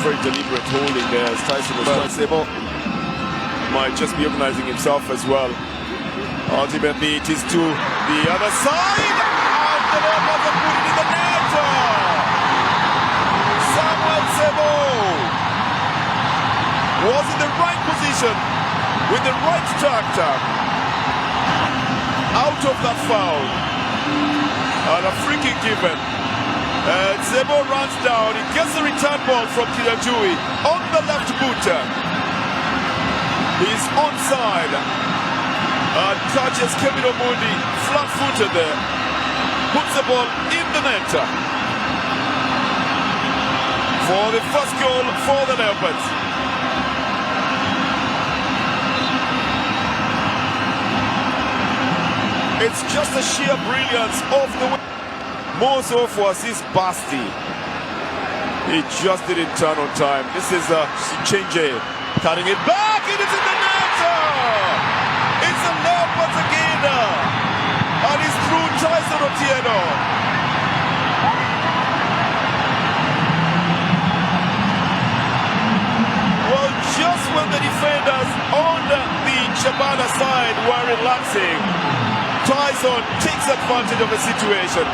very deliberate holding there as Tyson was quite stable. Might just be organizing himself as well. Ultimately, it is to the other side, and the Leopards have put it in the net. Samuel Sebo was in the right position with the right tractor out of that foul, and a free kick given. Sebo runs down, he gets the return ball from Kijajui on the left boot. He's onside and catches Kevin Omundi flat-footed there, puts the ball in the net for the first goal for the Leopards. It's just a sheer brilliance of the way. More so for assist Basti. He just didn't turn on time. This is Chinje cutting it back, and it's in the net. It's the Leopards again, and it's through Tyson Otieno. Well, just when the defenders on the Shabana side were relaxing, Tyson takes advantage of the situation.